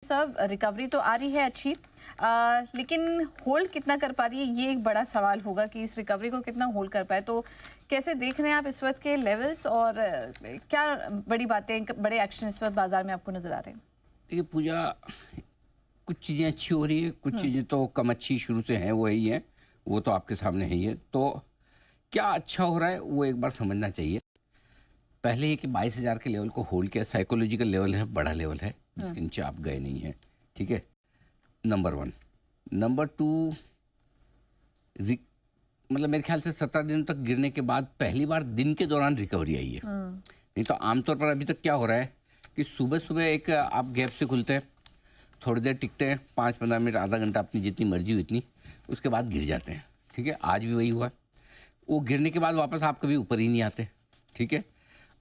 सब रिकवरी तो आ रही है अच्छी, लेकिन होल्ड कितना कर पा रही है ये एक बड़ा सवाल होगा कि इस रिकवरी को कितना होल्ड कर पाए। तो कैसे देख रहे हैं आप इस वक्त के लेवल्स और क्या बड़ी बातें, बड़े एक्शन इस वक्त बाजार में आपको नजर आ रहे हैं? देखिए पूजा, कुछ चीज़ें अच्छी हो रही है, कुछ चीज़ें तो कम अच्छी शुरू से हैं, वो ही है। वो तो आपके सामने है ही है। तो क्या अच्छा हो रहा है वो एक बार समझना चाहिए। पहले ये कि 22,000 के लेवल को होल्ड किया, साइकोलॉजिकल लेवल है, बड़ा लेवल है जिसके नीचे आप गए नहीं हैं। ठीक है, नंबर वन। नंबर टू, मतलब मेरे ख्याल से 17 दिनों तक गिरने के बाद पहली बार दिन के दौरान रिकवरी आई है। नहीं तो आमतौर पर अभी तक क्या हो रहा है कि सुबह सुबह एक आप गैप से खुलते हैं, थोड़ी देर टिकते हैं, 5-15 मिनट, आधा घंटा, अपनी जितनी मर्जी हो इतनी, उसके बाद गिर जाते हैं। ठीक है, आज भी वही हुआ। वो गिरने के बाद वापस आप कभी ऊपर ही नहीं आते। ठीक है,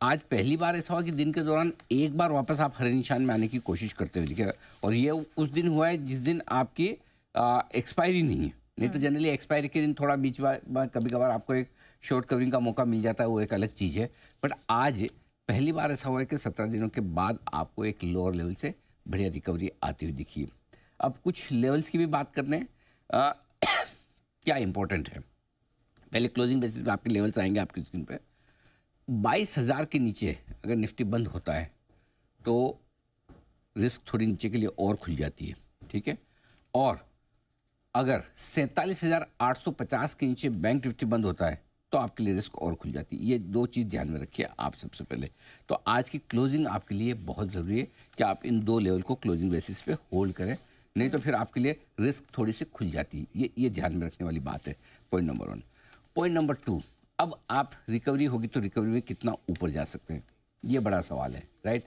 आज पहली बार ऐसा हुआ कि दिन के दौरान एक बार वापस आप हरे निशान में आने की कोशिश करते हुए दिखे, और ये उस दिन हुआ है जिस दिन आपकी एक्सपायरी नहीं है। नहीं तो जनरली एक्सपायरी के दिन थोड़ा बीच में कभी कभार आपको एक शॉर्ट कवरिंग का मौका मिल जाता है, वो एक अलग चीज़ है। बट आज पहली बार ऐसा हुआ है कि 17 दिनों के बाद आपको एक लोअर लेवल से बढ़िया रिकवरी आती हुई दिखी है। अब कुछ लेवल्स की भी बात करने हैं। क्या इंपॉर्टेंट है, पहले क्लोजिंग बेसिस पे आपके लेवल्स आएंगे आपकी स्क्रीन पे। 22,000 के नीचे अगर निफ्टी बंद होता है तो रिस्क थोड़ी नीचे के लिए और खुल जाती है। ठीक है, और अगर 47,850 के नीचे बैंक निफ्टी बंद होता है तो आपके लिए रिस्क और खुल जाती है। ये दो चीज़ ध्यान में रखिए आप सबसे पहले। तो आज की क्लोजिंग आपके लिए बहुत ज़रूरी है कि आप इन दो लेवल को क्लोजिंग बेसिस पे होल्ड करें, नहीं तो फिर आपके लिए रिस्क थोड़ी सी खुल जाती है। ये ध्यान में रखने वाली बात है, point number one. Point number two, अब आप रिकवरी होगी तो रिकवरी में कितना ऊपर जा सकते हैं, ये बड़ा सवाल है, राइट।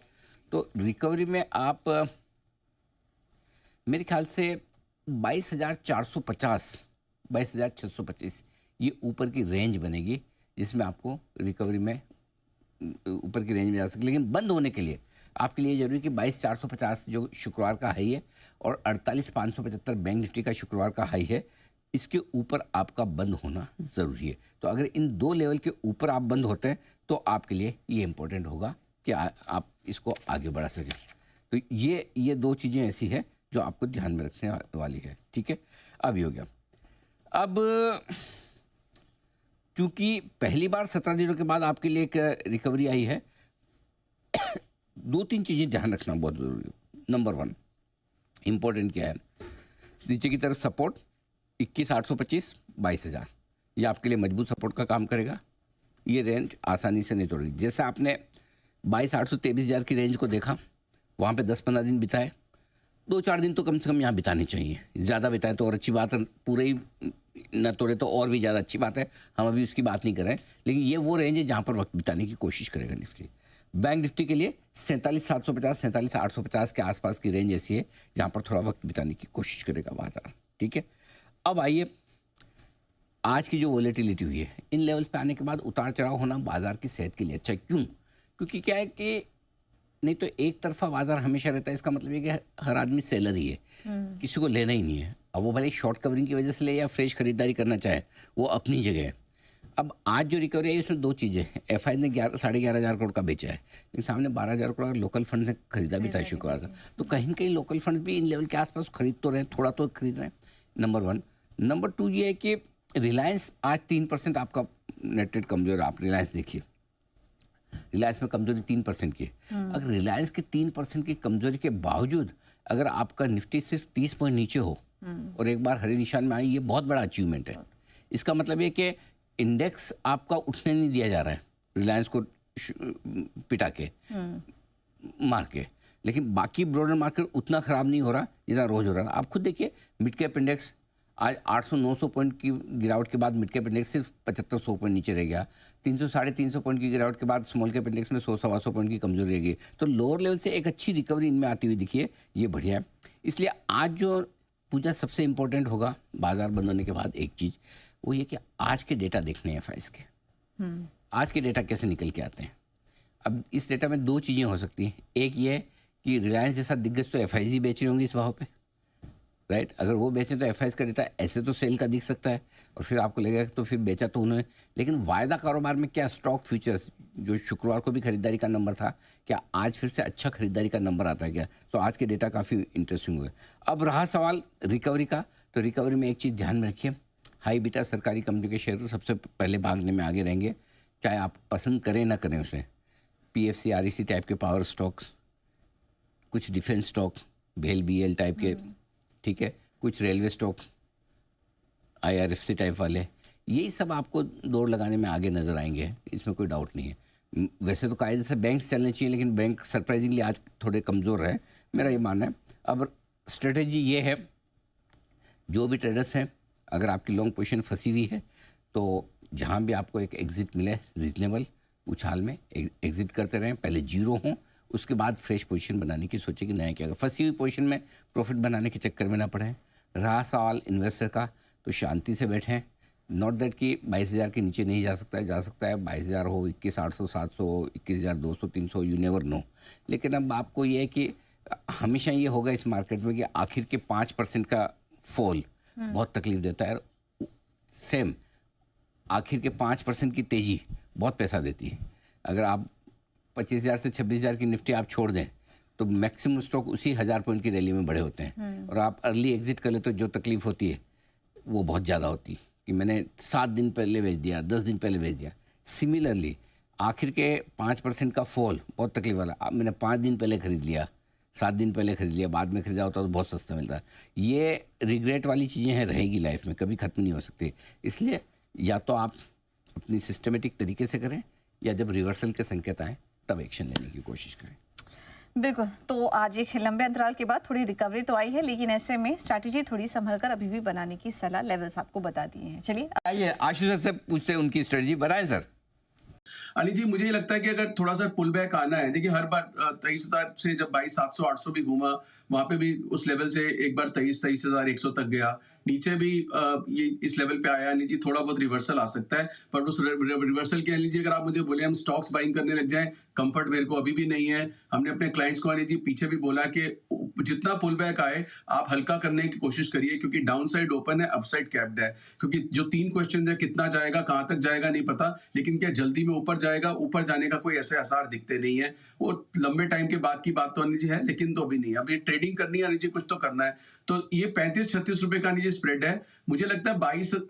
तो रिकवरी में आप मेरे ख्याल से 22,450, 22,625 ये ऊपर की रेंज बनेगी जिसमें आपको रिकवरी में ऊपर की रेंज में जा सकते। लेकिन बंद होने के लिए आपके लिए जरूरी कि 22,450 जो शुक्रवार का हाई है और 48,575 बैंक निफ्टी का शुक्रवार का हाई है, इसके ऊपर आपका बंद होना ज़रूरी है। तो अगर इन दो लेवल के ऊपर आप बंद होते हैं तो आपके लिए ये इंपॉर्टेंट होगा कि आप इसको आगे बढ़ा सकें। तो ये दो चीज़ें ऐसी है जो आपको ध्यान में रखने वाली है। ठीक है, अब ये हो गया। अब चूंकि पहली बार 17 दिनों के बाद आपके लिए एक रिकवरी आई है, दो तीन चीज़ें ध्यान रखना बहुत ज़रूरी है। नंबर वन, इंपॉर्टेंट क्या है, नीचे की तरफ सपोर्ट 21,825, 22,000, ये आपके लिए मजबूत सपोर्ट का काम करेगा। ये रेंज आसानी से नहीं तोड़ेगी। जैसे आपने 22,800 23,000 की रेंज को देखा, वहाँ पे 10-15 दिन बिताए, 2-4 दिन तो कम से कम यहाँ बिताने चाहिए। ज़्यादा बिताए तो और अच्छी बात है, पूरे ही न तोड़े तो और भी ज़्यादा अच्छी बात है, हम अभी उसकी बात नहीं कर रहे हैं। लेकिन ये वो रेंज है जहाँ पर वक्त बिताने की कोशिश करेगा निफ्टी। बैंक निफ्टी के लिए 47,750, 47,850 के आसपास की रेंज ऐसी है जहाँ पर थोड़ा वक्त बिताने की कोशिश करेगा बाजार। ठीक है, अब आइए आज की जो वॉलेटिलिटी हुई है, इन लेवल्स पे आने के बाद उतार चढ़ाव होना बाजार की सेहत के लिए अच्छा है। क्यों? क्योंकि क्या है कि नहीं तो एक तरफा बाजार हमेशा रहता है, इसका मतलब ये कि हर आदमी सेलर ही है, किसी को लेना ही नहीं है। अब वो भले शॉर्ट कवरिंग की वजह से ले या फ्रेश खरीदारी करना चाहे, वो अपनी जगह है। अब आज जो रिकवरी है उसमें दो चीज़ें हैं। एफआई ने 11,500 करोड़ का बेचा है, लेकिन सामने 12,000 करोड़ लोकल फंड ने खरीदा भी था शुक्रवार का। तो कहीं ना कहीं लोकल फंड भी इन लेवल के आसपास खरीद तो रहे हैं, थोड़ा तो खरीद रहे हैं, नंबर वन। नंबर टू ये है कि रिलायंस आज 3% आपका नेट रेट कमजोर है। आप रिलायंस देखिए, रिलायंस में कमजोरी 3% की है। अगर रिलायंस के 3% की कमजोरी के बावजूद अगर आपका निफ्टी सिर्फ 30 पॉइंट नीचे हो और एक बार हरे निशान में आई, ये बहुत बड़ा अचीवमेंट है। इसका मतलब ये कि इंडेक्स आपका उठने नहीं दिया जा रहा है रिलायंस को पिटा के, मार के, लेकिन बाकी ब्रॉडर मार्केट उतना खराब नहीं हो रहा जितना रोज हो रहा है। आप खुद देखिए, मिड कैप इंडेक्स आज 800-900 पॉइंट की गिरावट के बाद मिड कैप इंडेक्स सिर्फ 75-100 पॉइंट नीचे रह गया। 300-350 पॉइंट की गिरावट के बाद स्मॉल कैप इंडेक्स में 100-125 पॉइंट की कमजोरी रहेगी। तो लोअर लेवल से एक अच्छी रिकवरी इनमें आती हुई दिखी है, ये बढ़िया है। इसलिए आज जो पूजा सबसे इंपॉर्टेंट होगा बाजार बंद होने के बाद, एक चीज वो ये कि आज के डेटा देखने हैं एफआईज के। आज के डेटा कैसे निकल के आते हैं। अब इस डेटा में दो चीजें हो सकती हैं। एक ये है कि रिलायंस जैसा दिग्गज तो एफआईजी बेच रही होंगी इस भाव पे, राइट। अगर वो बेचें तो एफआईएस का डेटा ऐसे तो सेल का दिख सकता है और फिर आपको लगेगा तो फिर बेचा तो उन्होंने, लेकिन वायदा कारोबार में क्या स्टॉक फ्यूचर्स जो शुक्रवार को भी खरीदारी का नंबर था, क्या आज फिर से अच्छा खरीदारी का नंबर आता है क्या? तो आज के डेटा काफ़ी इंटरेस्टिंग हुए। अब रहा सवाल रिकवरी का, तो रिकवरी में एक चीज़ ध्यान में रखिए, हाई बीटा सरकारी कंपनी के शेयर सबसे पहले भागने में आगे रहेंगे, चाहे आप पसंद करें ना करें उसे। पीएफसी आरईसी टाइप के पावर स्टॉक्स, कुछ डिफेंस स्टॉक, भेल बीएल टाइप के, ठीक है, कुछ रेलवे स्टॉक, आईआरएफसी टाइप वाले, यही सब आपको दौड़ लगाने में आगे नजर आएंगे, इसमें कोई डाउट नहीं है। वैसे तो कायदे से बैंक चलने चाहिए, लेकिन बैंक सरप्राइजिंगली आज थोड़े कमज़ोर है, मेरा ये मानना है। अब स्ट्रेटेजी ये है, जो भी ट्रेडर्स हैं, अगर आपकी लॉन्ग पोजीशन फंसी हुई है तो जहाँ भी आपको एक एग्जिट मिले रीजनेबल उछाल में एग्जिट करते रहें, पहले जीरो हों, उसके बाद फ्रेश पोजीशन बनाने की सोचे कि नया क्या होगा। फंसी हुई पोजीशन में प्रॉफिट बनाने के चक्कर में ना पड़े। रहा सवाल इन्वेस्टर का, तो शांति से बैठें। नॉट दैट कि 22,000 के नीचे नहीं जा सकता है 22,000 हो, 21,800, 700, 21,200, 300, यू नेवर नो। लेकिन अब आपको ये है कि हमेशा ये होगा इस मार्केट में कि आखिर के 5% का फॉल बहुत तकलीफ देता है। सेम आखिर के 5% की तेजी बहुत पैसा देती है। अगर आप 25,000 से 26,000 की निफ्टी आप छोड़ दें तो मैक्सिमम स्टॉक उसी 1000 पॉइंट की रैली में बड़े होते हैं, और आप अर्ली एग्जिट कर ले तो जो तकलीफ होती है वो बहुत ज़्यादा होती है कि मैंने 7 दिन पहले बेच दिया, 10 दिन पहले बेच दिया। सिमिलरली आखिर के 5% का फॉल बहुत तकलीफ वाला। अब मैंने 5 दिन पहले खरीद लिया, 7 दिन पहले खरीद लिया, बाद में खरीदा होता तो बहुत सस्ता मिलता। ये रिग्रेट वाली चीज़ें हैं, रहेगी लाइफ में, कभी ख़त्म नहीं हो सकती। इसलिए या तो आप अपनी सिस्टमेटिक तरीके से करें, या जब रिवर्सल के संकेत आए तब एक्शन लेने की कोशिश करें। बिल्कुल। तो आज एक लंबे अंतराल के बाद थोड़ी रिकवरी तो आई है, लेकिन ऐसे में स्ट्रैटेजी थोड़ी संभल कर अभी भी बनाने की सलाह लेवल्स आपको बता दिए हैं। चलिए आइए आशीष से पूछते हैं उनकी स्ट्रेटेजी बताएं सर। अनिल जी, मुझे ये लगता है कि अगर थोड़ा सा पुल बैक आना है, देखिए हर बार 23,000 से जब 22,700 800 भी घूमा, वहां पे भी उस लेवल से एक बार 23,100 तक गया, नीचे भी ये इस लेवल पे आया। नहीं जी, थोड़ा बहुत रिवर्सल आ सकता है, पर उस रिवर्सल के लीजिए अगर आप मुझे बोले हम स्टॉक्स बाइंग करने लग जाएं, कंफर्ट मेरे को अभी भी नहीं है। हमने अपने क्लाइंट्स को जी पीछे भी बोला कि जितना पुल बैक आए आप हल्का करने की कोशिश करिए, क्योंकि डाउन साइड ओपन है, अपसाइड कैप्ड है। क्योंकि जो 3 क्वेश्चन है, कितना जाएगा, कहां तक जाएगा नहीं पता, लेकिन क्या जल्दी में ऊपर जाएगा, ऊपर जाने का कोई ऐसे आसार दिखते नहीं है। वो लंबे टाइम के बाद की बात तो अनिल जी है, लेकिन तो अभी नहीं। अभी ट्रेडिंग करनी है अनिल जी, कुछ तो करना है। तो ये 35-36 रुपए का अनिल जी स्प्रेड है। मुझे लगता है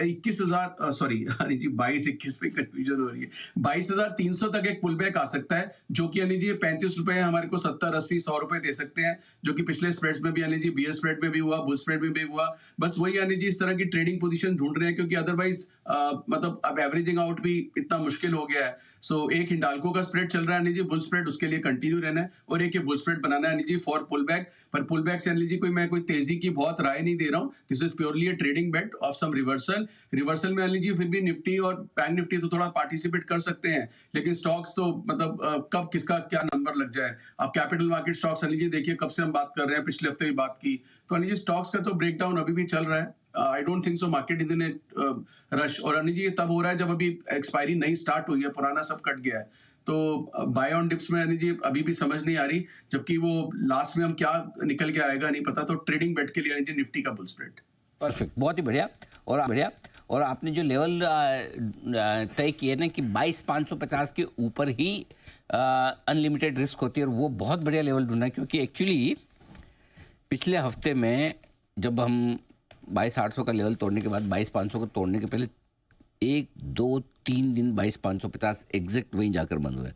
21,000 सॉरी अनिल जी 22-21 पे कंफ्यूजन हो रही है, 22,300 तक एक पुल बैक आ सकता है, जो कि अनिल जी 35 रुपए हमारे को 70, 80, 100 रुपए दे सकते हैं, जो कि पिछले स्प्रेड्स में भी अनिल जी बियर स्प्रेड में भी हुआ, बुल स्प्रेड में भी हुआ। बस वही अनिल जी इस तरह की ट्रेडिंग पोजीशन ढूंढ रहे हैं, क्योंकि अदरवाइज मतलब अब एवरेजिंग आउट भी इतना मुश्किल हो गया है। सो एक हिंडाल्को का स्प्रेड चल रहा है अनिल जी, बुल स्प्रेड, उसके लिए कंटिन्यू रहना है, और एक ये बुल स्प्रेड बनाना है Anil ji for pull back. पर पुल बैक से अनिल जी मैं कोई तेजी की बहुत राय नहीं दे रहा हूँ। This is purely a trading bet of some reversal में अनिल जी फिर भी निफ्टी और बैंक निफ्टी तो थोड़ा पार्टिसिपेट कर सकते हैं, लेकिन स्टॉक्स तो मतलब कब किसका क्या नंबर लग जाए। आप capital market stocks Anil ji देखिए, कब से हम बात कर रहे हैं, पिछले हफ्ते भी बात की, तो अनिल जी स्टॉक्स का तो ब्रेकडाउन अभी भी चल रहा है। I don't think so market is in A rush. और अनिल जी ये तब हो रहा है जब अभी एक्सपायरी नई स्टार्ट हुई है, पुराना सब कट गया है। तो बाय ऑन डिप्स में अनिल जी अभी भी समझ नहीं आ रही, जबकि वो लास्ट में हम क्या निकल के आएगा नहीं पता। तो ट्रेडिंग बेट के लिए अनिल जी निफ्टी का बुल स्प्रेड। परफेक्ट, बहुत ही बढ़िया। और आपने जो लेवल तय किए ना कि 22,550 के ऊपर ही अनलिमिटेड रिस्क होती है, और वो बहुत बढ़िया लेवल ढूंढना है, क्योंकि एक्चुअली पिछले हफ्ते में जब हम 22,800 का लेवल तोड़ने के बाद 22,500 को तोड़ने के पहले 1, 2, 3 दिन 22,550 एग्जैक्ट वहीं जाकर बंद हुए,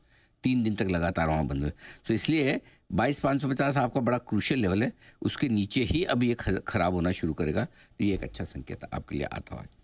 3 दिन तक लगातार वहां बंद हुए। तो इसलिए 22,550 आपका बड़ा क्रूशियल लेवल है, उसके नीचे ही अब ये खराब होना शुरू करेगा, तो ये एक अच्छा संकेत आपके लिए आता है।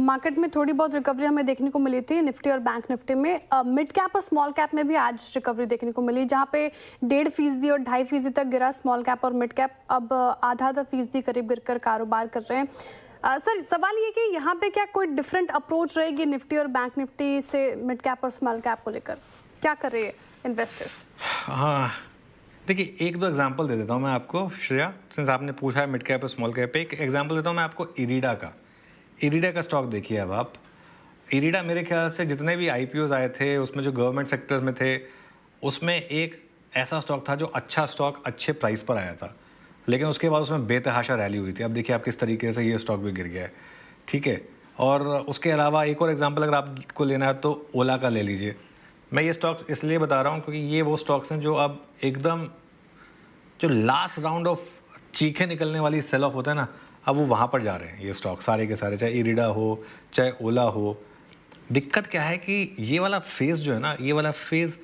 मार्केट में थोड़ी बहुत रिकवरी हमें देखने को मिली थी निफ्टी और बैंक निफ्टी में। मिड कैप और स्मॉल कैप में भी आज रिकवरी देखने को मिली, जहां पे 1.5% और 2.5% तक गिरा स्मॉल कैप, और मिड कैप अब आधा फीसदी करीब गिरकर कारोबार कर रहे हैं। सर सवाल ये कि यहाँ पे क्या कोई डिफरेंट अप्रोच रहेगी निफ्टी और बैंक निफ्टी से मिड कैप और स्मॉल कैप को लेकर, क्या कर रहे हैं इन्वेस्टर्स? हाँ देखिए, एक दो एग्जांपल दे देता हूँ मैं आपको श्रेया, सिंस आपने पूछा है मिड कैप और स्मॉल कैप पे। एक एग्जांपल देता हूँ मैं आपको इरीडा का स्टॉक देखिए। अब आप इरीडा, मेरे ख्याल से जितने भी IPOs आए थे उसमें जो गवर्नमेंट सेक्टर्स में थे, उसमें एक ऐसा स्टॉक था जो अच्छा स्टॉक अच्छे प्राइस पर आया था। लेकिन उसके बाद उसमें बेतहाशा रैली हुई थी। अब देखिए आप किस तरीके से ये स्टॉक भी गिर गया है, ठीक है। और उसके अलावा एक और एग्जांपल अगर आपको लेना है तो ओला का ले लीजिए। मैं ये स्टॉक्स इसलिए बता रहा हूँ क्योंकि ये वो स्टॉक्स हैं जो अब एकदम जो लास्ट राउंड ऑफ चीखे निकलने वाली सेल ऑफ होता है ना, अब वो वहाँ पर जा रहे हैं ये स्टॉक सारे के सारे, चाहे इरिडा हो चाहे ओला हो। दिक्कत क्या है कि ये वाला फेज़ जो है ना, ये वाला फेज़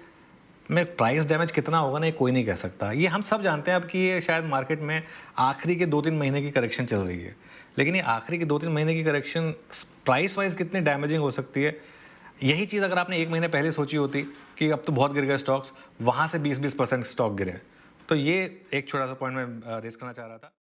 में प्राइस डैमेज कितना होगा ना, ये कोई नहीं कह सकता। ये हम सब जानते हैं अब कि ये शायद मार्केट में आखिरी के 2-3 महीने की करेक्शन चल रही है, लेकिन ये आखिरी के 2-3 महीने की करेक्शन प्राइस वाइज कितनी डैमेजिंग हो सकती है, यही चीज़ अगर आपने 1 महीने पहले सोची होती कि अब तो बहुत गिर गए स्टॉक्स, वहाँ से 20-20% स्टॉक गिरे। तो ये एक छोटा सा पॉइंट मैं रेस करना चाह रहा था।